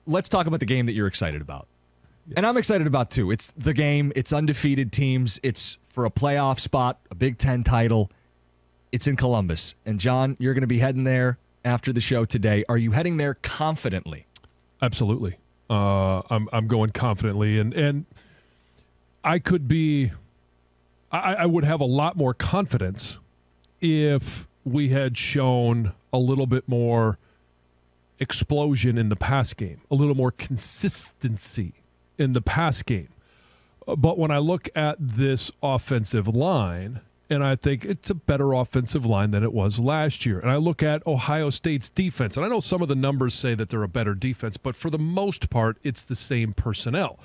let's talk about the game that you're excited about. Yes. And I'm excited about, too. It's the game. It's undefeated teams. It's for a playoff spot, a Big Ten title. It's in Columbus. And, John, you're going to be heading there after the show today. Are you heading there confidently? Absolutely. I'm going confidently. And I could be – I would have a lot more confidence if we had shown a little bit more explosion in the pass game, a little more consistency in the pass game. But when I look at this offensive line, and I think it's a better offensive line than it was last year, and I look at Ohio State's defense, and I know some of the numbers say that they're a better defense, but for the most part, it's the same personnel.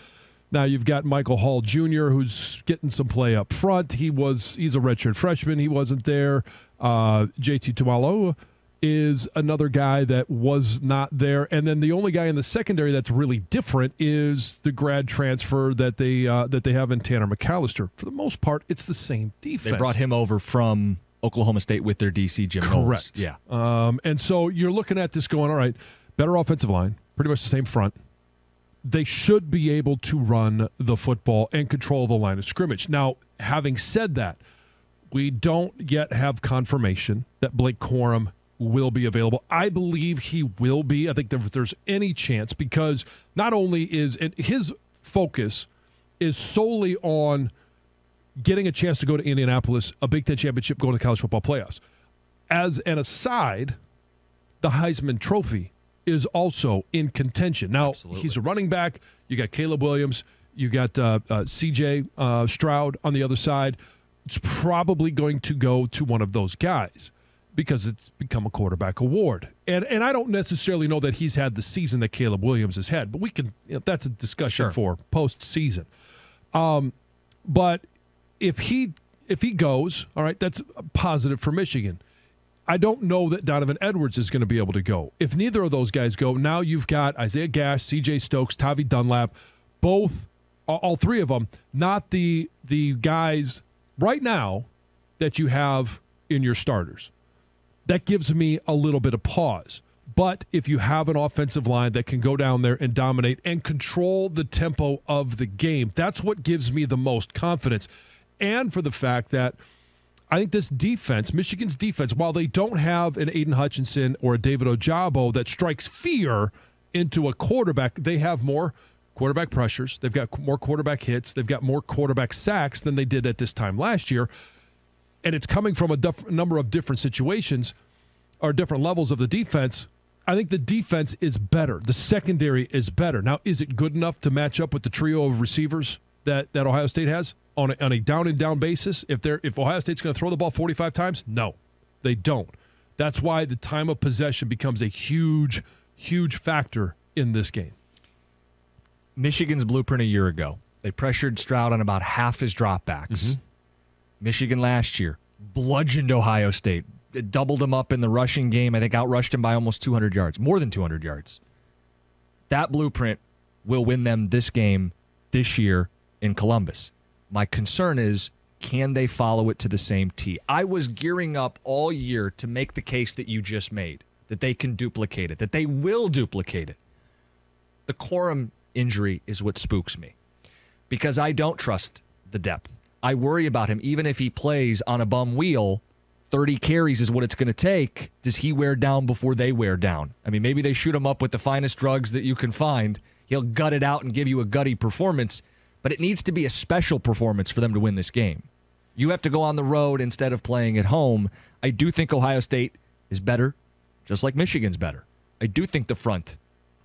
Now, you've got Michael Hall Jr., who's getting some play up front. He's a redshirt freshman. He wasn't there. JT Tuimoloau is another guy that was not there. And then the only guy in the secondary that's really different is the grad transfer that they have in Tanner McAllister. For the most part, it's the same defense. They brought him over from Oklahoma State with their DC, Jim Correct. Knowles. Yeah. And so you're looking at this going, all right, better offensive line, pretty much the same front. They should be able to run the football and control the line of scrimmage. Now, having said that, we don't yet have confirmation that Blake Corum will be available. I believe he will be. I think if there's any chance, because not only is his focus is solely on getting a chance to go to Indianapolis, a Big Ten championship, go to the college football playoffs. As an aside, the Heisman Trophy is also in contention. Now, Absolutely. He's a running back. You got Caleb Williams. You got C.J. Stroud on the other side. It's probably going to go to one of those guys, because it's become a quarterback award. And I don't necessarily know that he's had the season that Caleb Williams has had, but we can, that's a discussion for postseason. But if he goes, all right, that's positive for Michigan. I don't know that Donovan Edwards is going to be able to go. If neither of those guys go, now you've got Isaiah Gash, C.J. Stokes, Tavi Dunlap, all three of them, not the guys right now that you have in your starters. That gives me a little bit of pause. But if you have an offensive line that can go down there and dominate and control the tempo of the game, that's what gives me the most confidence. And for the fact that I think this defense, Michigan's defense, while they don't have an Aiden Hutchinson or a David Ojabo that strikes fear into a quarterback, they have more quarterback pressures. They've got more quarterback hits. They've got more quarterback sacks than they did at this time last year. And it's coming from a number of different situations or different levels of the defense. I think the defense is better. The secondary is better. Now, is it good enough to match up with the trio of receivers that Ohio State has on a down-and-down basis? If Ohio State's going to throw the ball 45 times, no, they don't. That's why the time of possession becomes a huge, huge factor in this game. Michigan's blueprint a year ago. They pressured Stroud on about half his dropbacks. Mm-hmm. Michigan last year bludgeoned Ohio State. It doubled him up in the rushing game. I think outrushed him by almost 200 yards, more than 200 yards. That blueprint will win them this game this year in Columbus. My concern is, can they follow it to the same tee? I was gearing up all year to make the case that you just made, that they can duplicate it, that they will duplicate it. The Corum injury is what spooks me, because I don't trust the depth. I worry about him. Even if he plays on a bum wheel, 30 carries is what it's going to take. Does he wear down before they wear down? I mean, maybe they shoot him up with the finest drugs that you can find. He'll gut it out and give you a gutty performance, but it needs to be a special performance for them to win this game. You have to go on the road instead of playing at home. I do think Ohio State is better, just like Michigan's better. I do think the front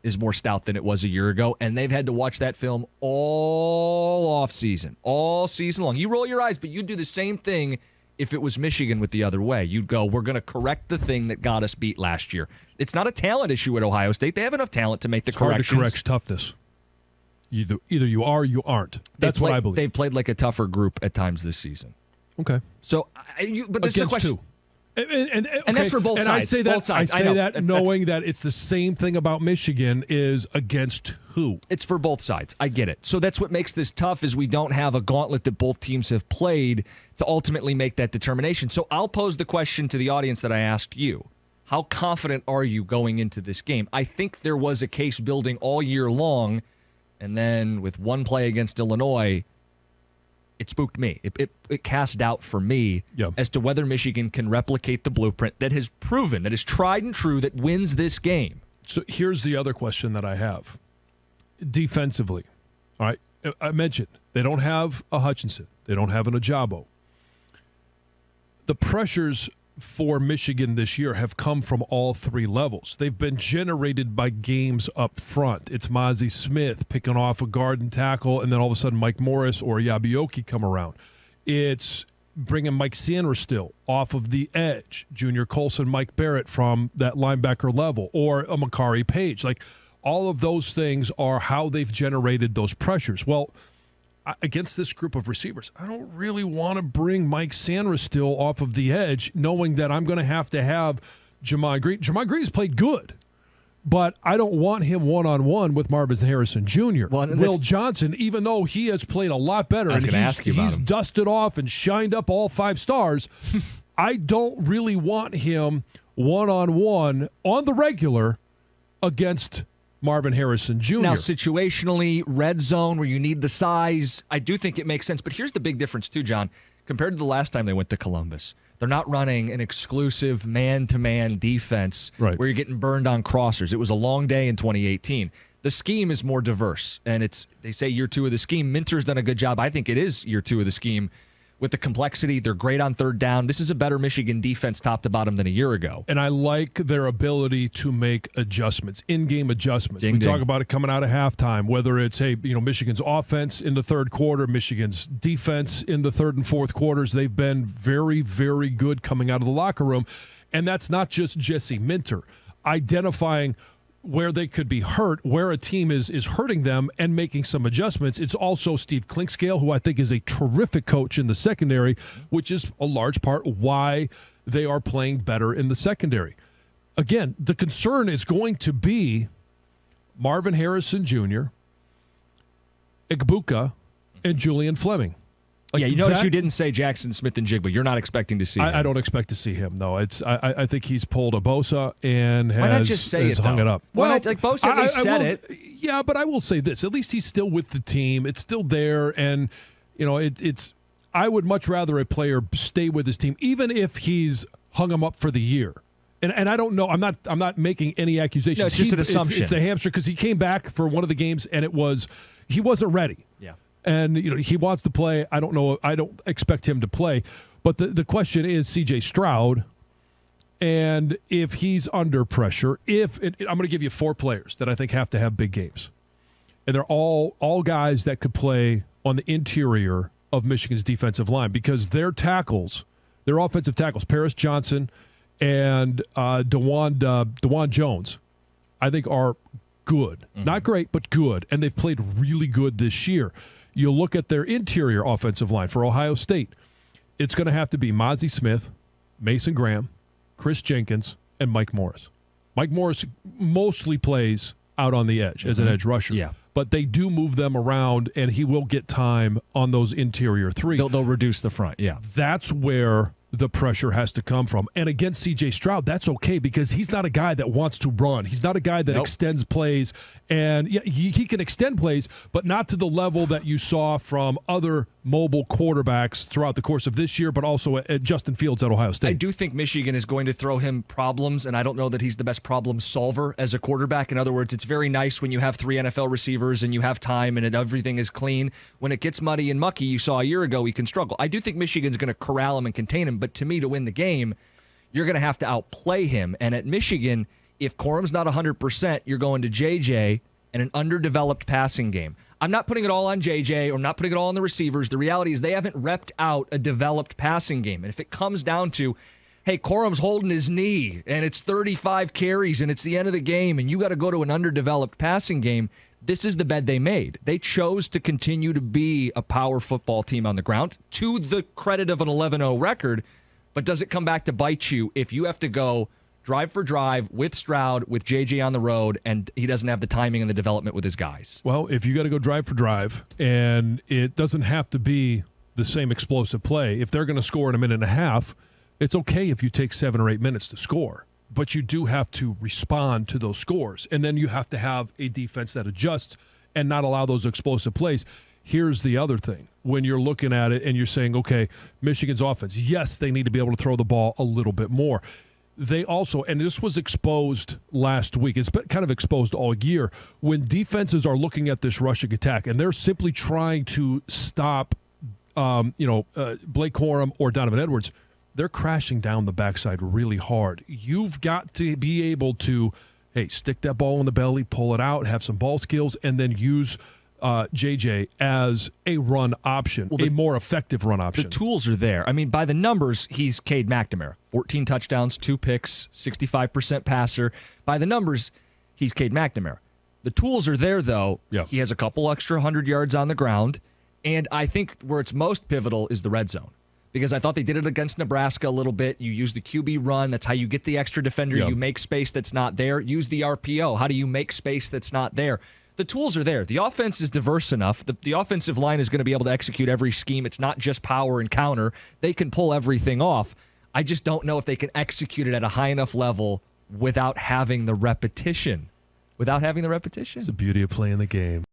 is more stout than it was a year ago, and they've had to watch that film all offseason, all season long. You roll your eyes, but you'd do the same thing if it was Michigan with the other way. You'd go, we're going to correct the thing that got us beat last year. It's not a talent issue at Ohio State. They have enough talent to make the corrections. Hard to correct toughness. Either you are or you aren't. That's what I believe. They've played like a tougher group at times this season. Okay. So, but this is a question. Two. And that's for both sides. I say that, both sides. I say that knowing that it's the same thing about Michigan is against who? It's for both sides. I get it. So that's what makes this tough, is we don't have a gauntlet that both teams have played to ultimately make that determination. So I'll pose the question to the audience that I asked you. How confident are you going into this game? I think there was a case building all year long, and then with one play against Illinois, it spooked me. It cast doubt for me as to whether Michigan can replicate the blueprint that has proven, that is tried and true, that wins this game. So here's the other question that I have. Defensively, all right, I mentioned they don't have a Hutchinson. They don't have an Ajabo. The pressures for Michigan this year have come from all three levels. They've been generated by games up front. It's Mozzie Smith picking off a guard and tackle, and then all of a sudden Mike Morris or Yabioki come around. It's bringing Mike Sanderstill off of the edge, Junior Colson, Mike Barrett from that linebacker level, or a Makari Page. Like, all of those things are how they've generated those pressures. Well, against this group of receivers, I don't really want to bring Mike Sanderstill off of the edge, knowing that I'm going to have Jamon Green. Jamon Green has played good, but I don't want him one-on-one with Marvin Harrison Jr. Well, Will Johnson, even though he has played a lot better, and he's dusted off and shined up all 5 stars, I don't really want him one-on-one on the regular against Marvin Harrison Jr. Now, situationally, red zone where you need the size, I do think it makes sense. But here's the big difference, too, John. Compared to the last time they went to Columbus, they're not running an exclusive man-to-man defense where you're getting burned on crossers. It was a long day in 2018. The scheme is more diverse, and they say year 2 of the scheme. Minter's done a good job. I think it is year 2 of the scheme. With the complexity, they're great on third down. This is a better Michigan defense top to bottom than a year ago. And I like their ability to make adjustments, in-game adjustments. We talk about it coming out of halftime, whether it's, Michigan's offense in the third quarter, Michigan's defense in the third and fourth quarters. They've been very, very good coming out of the locker room. And that's not just Jesse Minter. Identifying where they could be hurt, where a team is hurting them, and making some adjustments. It's also Steve Klinkscale, who I think is a terrific coach in the secondary, which is a large part why they are playing better in the secondary. Again, the concern is going to be Marvin Harrison Jr., Igbuka, and Julian Fleming. You notice you didn't say Jackson Smith-Njigba. You're not expecting to see him. I don't expect to see him, though. I think he's pulled a Bosa and Why not just say it, hung it up. Why not, Bosa at least said it. Yeah, but I will say this. At least he's still with the team. It's still there, and it's. I would much rather a player stay with his team, even if he's hung him up for the year. And I don't know. I'm not making any accusations. No, it's just an assumption. It's a hamstring because he came back for one of the games, and he wasn't ready. Yeah. And he wants to play. I don't know. I don't expect him to play. But the question is C.J. Stroud, and if he's under pressure. I'm going to give you 4 players that I think have to have big games, and they're all guys that could play on the interior of Michigan's defensive line because their offensive tackles, Paris Johnson and DeJuan Jones, I think are good. Mm-hmm. Not great, but good, and they've played really good this year. You look at their interior offensive line for Ohio State, it's going to have to be Mozzie Smith, Mason Graham, Chris Jenkins, and Mike Morris. Mike Morris mostly plays out on the edge as an edge rusher, but they do move them around, and he will get time on those interior 3. They'll reduce the front, That's where the pressure has to come from. And against C.J. Stroud, that's okay because he's not a guy that wants to run. He's not a guy that extends plays. And he can extend plays, but not to the level that you saw from other mobile quarterbacks throughout the course of this year, but also at Justin Fields at Ohio State. I do think Michigan is going to throw him problems, and I don't know that he's the best problem solver as a quarterback. In other words, it's very nice when you have 3 NFL receivers and you have time and everything is clean. When it gets muddy and mucky, you saw a year ago, he can struggle. I do think Michigan's going to corral him and contain him, but to me, to win the game, you're going to have to outplay him. And at Michigan, if Corum's not 100%, you're going to JJ and an underdeveloped passing game. I'm not putting it all on JJ or I'm not putting it all on the receivers. The reality is they haven't repped out a developed passing game. And if it comes down to, hey, Corum's holding his knee and it's 35 carries and it's the end of the game and you got to go to an underdeveloped passing game, this is the bed they made. They chose to continue to be a power football team on the ground to the credit of an 11-0 record. But does it come back to bite you if you have to go drive for drive with Stroud, with JJ on the road, and he doesn't have the timing and the development with his guys? Well, if you got to go drive for drive, and it doesn't have to be the same explosive play, if they're going to score in a minute and a half, it's okay if you take 7 or 8 minutes to score. but you do have to respond to those scores. And then you have to have a defense that adjusts and not allow those explosive plays. Here's the other thing. When you're looking at it and you're saying, okay, Michigan's offense, yes, they need to be able to throw the ball a little bit more. They also, and this was exposed last week, it's been kind of exposed all year, when defenses are looking at this rushing attack and they're simply trying to stop Blake Corum or Donovan Edwards, they're crashing down the backside really hard. You've got to be able to, stick that ball in the belly, pull it out, have some ball skills, and then use JJ as a run option, a more effective run option. The tools are there. I mean, by the numbers, he's Cade McNamara. 14 touchdowns, 2 picks, 65% passer. By the numbers, he's Cade McNamara. The tools are there, though. Yeah. He has a couple extra 100 yards on the ground. And I think where it's most pivotal is the red zone. Because I thought they did it against Nebraska a little bit. You use the QB run. That's how you get the extra defender. Yeah. You make space that's not there. Use the RPO. How do you make space that's not there? The tools are there. The offense is diverse enough. The offensive line is going to be able to execute every scheme. It's not just power and counter. They can pull everything off. I just don't know if they can execute it at a high enough level without having the repetition. It's the beauty of playing the game.